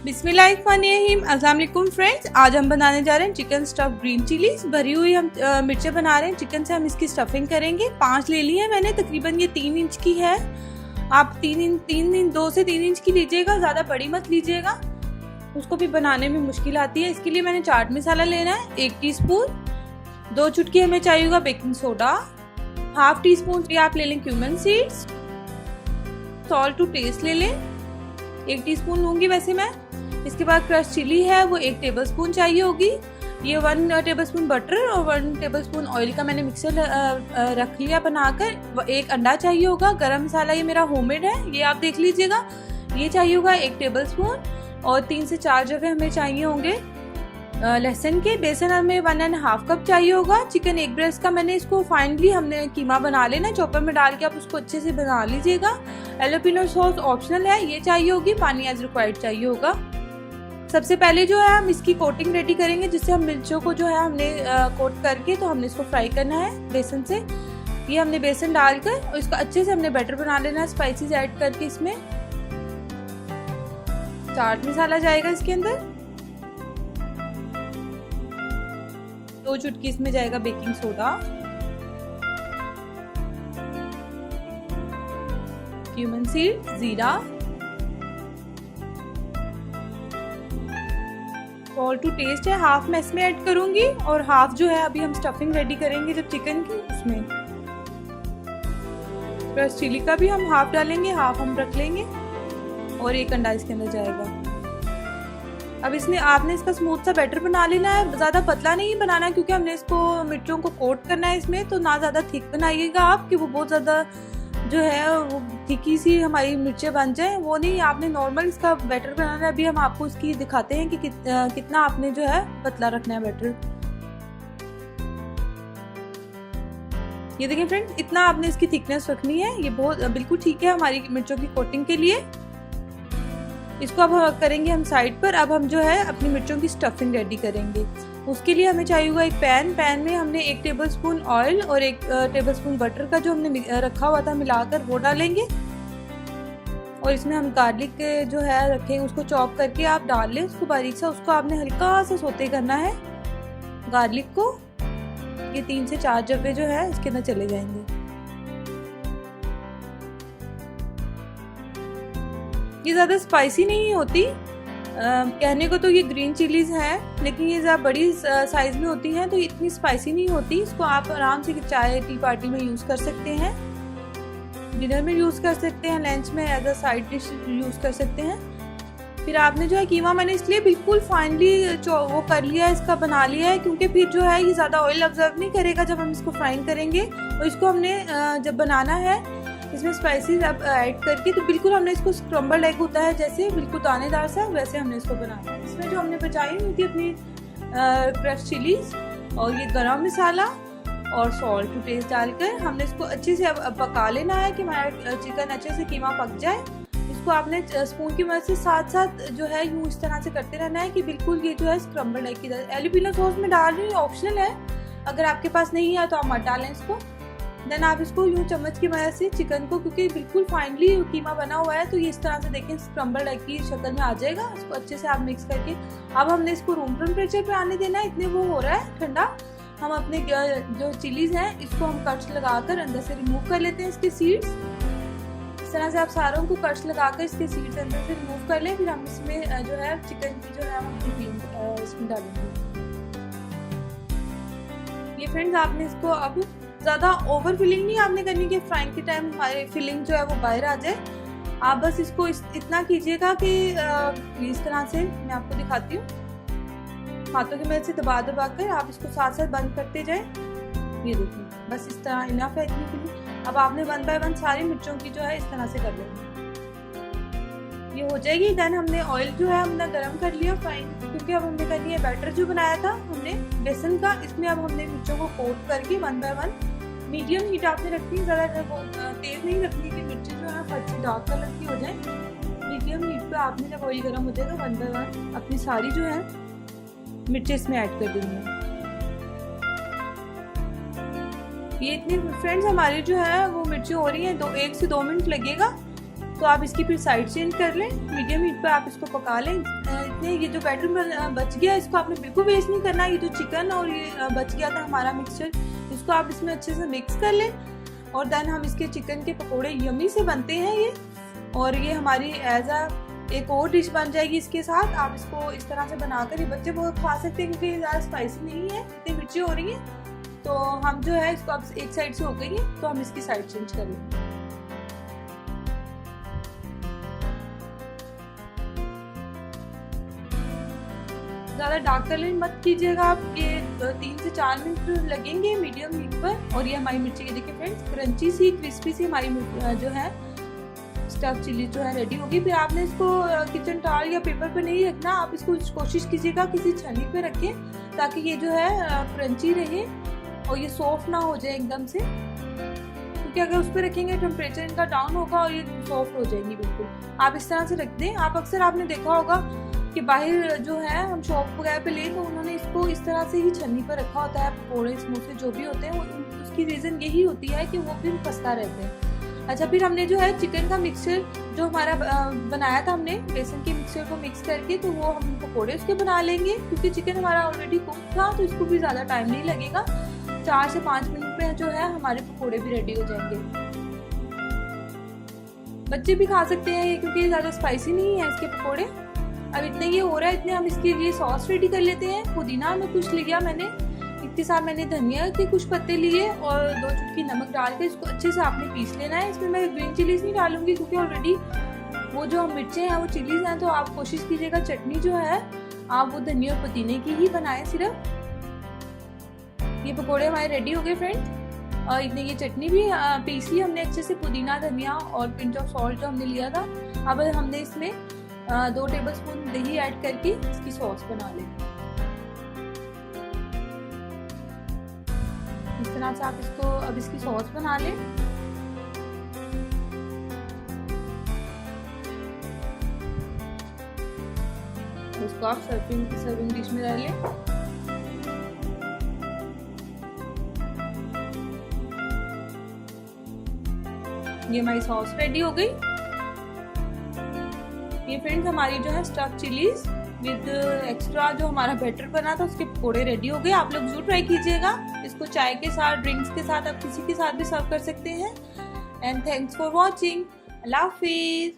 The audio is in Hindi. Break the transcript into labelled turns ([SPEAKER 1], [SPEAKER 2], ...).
[SPEAKER 1] बिस्मिल्लाहिर्रहमानिर्रहीम। अस्सलाम वालेकुम फ्रेंड्स, आज हम बनाने जा रहे हैं चिकन स्टफ ग्रीन चिलीज। भरी हुई हम मिर्चें बना रहे हैं। चिकन से हम इसकी स्टफिंग करेंगे। 5 ले ली है मैंने, तकरीबन ये 3 इंच की है। आप 2 से 3 इंच की लीजिएगा, ज़्यादा बड़ी मत लीजिएगा, उसको भी बनाने में मुश्किल आती है। इसके लिए मैंने चाट मसाला लेना है 1 टीस्पून, 2 चुटकी हमें चाहिए होगा बेकिंग सोडा, ½ टीस्पून आप ले लें cumin seeds, salt to taste ले लें 1 टीस्पून लूँगी वैसे मैं। इसके बाद क्रश चिली है वो 1 टेबलस्पून चाहिए होगी। ये 1 टेबलस्पून बटर और 1 टेबलस्पून ऑयल का मैंने मिक्सर रख लिया बनाकर। 1 अंडा चाहिए होगा। गरम मसाला ये मेरा होममेड है, ये आप देख लीजिएगा। ये चाहिए होगा 1 टेबलस्पून और 3 से 4 जगह हमें चाहिए होंगे लहसुन के। बेसन हमें 1½ कप चाहिए होगा। चिकन 1 ब्रेस्ट का मैंने इसको फाइनली हमने कीमा बना लेना, चॉपर में डाल के आप उसको अच्छे से बना लीजिएगा। एलोपिनो सॉस ऑप्शनल है, ये चाहिए होगी। पानी एज रिक्वायर्ड चाहिए होगा। सबसे पहले जो है हम इसकी कोटिंग रेडी करेंगे, जिससे हम मिर्चों को जो है हमने कोट करके तो हमने इसको फ्राई करना है बेसन से। ये हमने बेसन डालकर और इसका अच्छे से हमने बैटर बना लेना है स्पाइसेस ऐड करके। इसमें चाट मसाला जाएगा इसके अंदर, 2 चुटकी इसमें जाएगा बेकिंग सोडा, क्यूमन सीड, जीरा, सॉल्ट टू टेस्ट है। ½ मैं इसमें ऐड करूंगी और ½ जो है अभी हम स्टफिंग रेडी करेंगे जब चिकन की उसमें। क्रश चिली का भी हम ½ डालेंगे, ½ हम रख लेंगे और 1 अंडा इसके अंदर जाएगा। अब इसमें आपने इसका स्मूथ सा बैटर बना लेना है, ज़्यादा पतला नहीं बनाना क्योंकि हमने इसको मिर्चों को कोट करना है इसमें। तो ना ज़्यादा थिक बनाइएगा आप कि वो बहुत ज़्यादा जो है वो थिकी सी हमारी मिर्चें बन जाए, वो नहीं। आपने नॉर्मल इसका बैटर बनाना है। अभी हम आपको इसकी दिखाते हैं कि कितना आपने जो है पतला रखना है बैटर। ये देखिए फ्रेंड्स, इतना आपने इसकी थिकनेस रखनी है। ये बहुत बिल्कुल ठीक है हमारी मिर्चों की कोटिंग के लिए। इसको अब करेंगे हम साइड पर। अब हम जो है अपनी मिर्चों की स्टफिंग रेडी करेंगे। उसके लिए हमें चाहिए होगा एक पैन में हमने 1 टेबलस्पून ऑयल और 1 टेबलस्पून बटर का जो हमने रखा हुआ था मिलाकर वो डालेंगे। और इसमें हम गार्लिक जो है रखेंगे, उसको चॉप करके आप डाल लें उसको बारीक सा। उसको आपने हल्का सा सोते करना है गार्लिक को। ये 3 से 4 जगह जो है इसके अंदर चले जाएंगे। ये ज़्यादा स्पाइसी नहीं होती, कहने को तो ये ग्रीन चिलीज हैं लेकिन ये ज़्यादा बड़ी साइज़ में होती हैं तो इतनी स्पाइसी नहीं होती। इसको आप आराम से चाय टी पार्टी में यूज़ कर सकते हैं, डिनर में यूज़ कर सकते हैं, लंच में as a side dish use कर सकते हैं। फिर आपने जो है कीमा मैंने इसलिए बिल्कुल फाइनली वो कर लिया है, इसका बना लिया है क्योंकि फिर जो है ये ज़्यादा ऑयल ऑब्जर्व नहीं करेगा जब हम इसको फ्राइंग करेंगे। और इसको हमने जब बनाना है इसमें स्पाइसेस अब ऐड करके तो बिल्कुल हमने इसको स्क्रम्बल एग होता है जैसे बिल्कुल दानेदार सा, वैसे हमने इसको बनाना है। इसमें जो हमने बचाई हुई थी अपनी क्रश चिलीज और ये गरम मसाला और सॉल्ट टू टेस्ट डालकर हमने इसको अच्छे से अब पका लेना है कि हमारा चिकन अच्छे से कीमा पक जाए। इसको आपने स्पून की मदद से साथ साथ जो है यूँ इस तरह से करते रहना है कि बिल्कुल ये जो है स्क्रम्बल एग की तरह। एलोपिनो सॉस में डाल रही हूँ, ऑप्शनल है, अगर आपके पास नहीं है तो आप मत डालें इसको। देन आप इसको यूँ चम्मच की मदद से चिकन को, क्योंकि बिल्कुल फाइनली कीमा बना हुआ है तो ये इस तरह से देखें स्क्रम्बल एग की शक्ल में आ जाएगा। इसको अच्छे से आप मिक्स करके अब हमने इसको रूम टेम्परेचर पे आने देना है। इतने वो हो रहा है ठंडा। हम अपने जो चिलीज हैं इसको हम कट्स लगाकर अंदर से रिमूव कर लेते हैं इसके सीड्स। इस तरह से आप सारों को कट्स लगाकर इसके सीड्स अंदर से रिमूव कर लें। फिर हम इसमें जो है चिकन की जो है हम इसमें डालेंगे। ये फ्रेंड्स आपने इसको अब ज़्यादा ओवर फिलिंग नहीं आपने करनी कि फ्राइंग के टाइम हमारी फिलिंग जो है वो बाहर आ जाए। आप बस इसको इतना कीजिएगा कि इस तरह से मैं आपको दिखाती हूँ, हाथों की मदद से दबा कर आप इसको साथ साथ बंद करते जाएं। ये देखिए बस इस तरह इनफ है इतनी फिलिंग। अब आपने 1 बाय 1 सारी मिर्चों की जो है इस तरह से कर लेंगे, ये हो जाएगी। देन हमने ऑयल जो है हमने गर्म कर लिया फ्राइंग, क्योंकि अब हमने करनी है बैटर जो बनाया था हमने बेसन का। इसमें अब हमने मिर्चों को कोट करके 1 बाय 1 मीडियम हीट आपने रखनी है, ज़्यादा तेज़ नहीं रखनी कि मिर्चें जो है फट से डार्क कलर की हो जाए। मीडियम हीट पे आपने जब ऑयल गर्म हो जाए तो 1 बाय 1 अपनी सारी जो है मिर्चें इसमें ऐड कर देंगे। ये इतने फ्रेंड्स हमारी जो है वो मिर्चें हो रही हैं, 1 से 2 मिनट लगेगा तो आप इसकी फिर साइड चेंज कर लें, मीडियम हीट पे आप इसको पका लें। इतने ये जो बैटर बच गया इसको आपने बिल्कुल वेस्ट नहीं करना। ये जो चिकन और ये बच गया था हमारा मिक्सचर, इसको आप इसमें अच्छे से मिक्स कर लें और देन हम इसके चिकन के पकोड़े यमी से बनते हैं ये, और ये हमारी एज अ एक और डिश बन जाएगी इसके साथ। आप इसको इस तरह से बनाकर ये बच्चे बहुत खा सकते हैं क्योंकि ये ज़्यादा स्पाइसी नहीं है, इतनी मिर्ची हो रही है। तो हम जो है इसको अब एक साइड से हो गई है तो हम इसकी साइड चेंज कर लेंगे। ज़्यादा डार्क कलरिंग मत कीजिएगा आप, ये 3 से 4 मिनट लगेंगे मीडियम हीट पर। और ये हमारी मिर्ची के देखिए फ्रेंड्स, क्रंची सी क्रिस्पी सी हमारी जो है स्टफ चिली जो है रेडी होगी। फिर आपने इसको किचन टॉवल या पेपर पे नहीं रखना, आप इसको कोशिश कीजिएगा किसी छन्नी पे रखें ताकि ये जो है क्रंची रहे और ये सॉफ्ट ना हो जाए एकदम से, क्योंकि अगर उस पर रखेंगे टेम्परेचर इनका डाउन होगा और ये सॉफ्ट हो जाएंगी बिल्कुल। आप इस तरह से रख दें। आप अक्सर आपने देखा होगा कि बाहर जो है हम शॉप वगैरह पे ले तो उन्होंने इसको इस तरह से ही छन्नी पर रखा होता है, पकौड़े समोसे जो भी होते हैं, उसकी रीज़न यही होती है कि वो फिर फंसता रहते हैं। अच्छा, फिर हमने जो है चिकन का मिक्सचर जो हमारा बनाया था हमने बेसन के मिक्सचर को मिक्स करके, तो वो हम पकौड़े उसके बना लेंगे। क्योंकि चिकन हमारा ऑलरेडी कुक था तो इसको भी ज़्यादा टाइम नहीं लगेगा, 4 से 5 मिनट में जो है हमारे पकौड़े भी रेडी हो जाएंगे। बच्चे भी खा सकते हैं ये क्योंकि ज़्यादा स्पाइसी नहीं है इसके पकौड़े। अब इतने ये हो रहा है, इतने हम इसके लिए सॉस रेडी कर लेते हैं। पुदीना में कुछ लिया मैंने, इसके साथ मैंने धनिया के कुछ पत्ते लिए और 2 चुटकी नमक डाल के इसको अच्छे से आपने पीस लेना है। इसमें मैं ग्रीन चिलीज नहीं डालूंगी क्योंकि ऑलरेडी वो जो मिर्चें हैं वो चिलीज हैं, तो आप कोशिश कीजिएगा चटनी जो है आप वो धनिया और पुदीने की ही बनाएं सिर्फ। ये पकोड़े हमारे रेडी हो गए फ्रेंड्स, और इतने ये चटनी भी पीस ली हमने अच्छे से, पुदीना धनिया और पिंच ऑफ सॉल्ट जो हमने लिया था। अब हमने इसमें 2 टेबलस्पून दही ऐड करके इसकी सॉस बना लें। इस तरह से आप इसको अब इसकी सॉस बना लें। इसको आप सर्विंग डिश में डाल लें। ये हमारी सॉस रेडी हो गई। ये फ्रेंड्स हमारी जो है स्टफ चिलीज विद एक्स्ट्रा जो हमारा बैटर बना था उसके पकोड़े रेडी हो गए। आप लोग जरूर ट्राई कीजिएगा। इसको चाय के साथ, ड्रिंक्स के साथ, आप किसी के साथ भी सर्व कर सकते हैं। And thanks for watching. Allah Hafiz.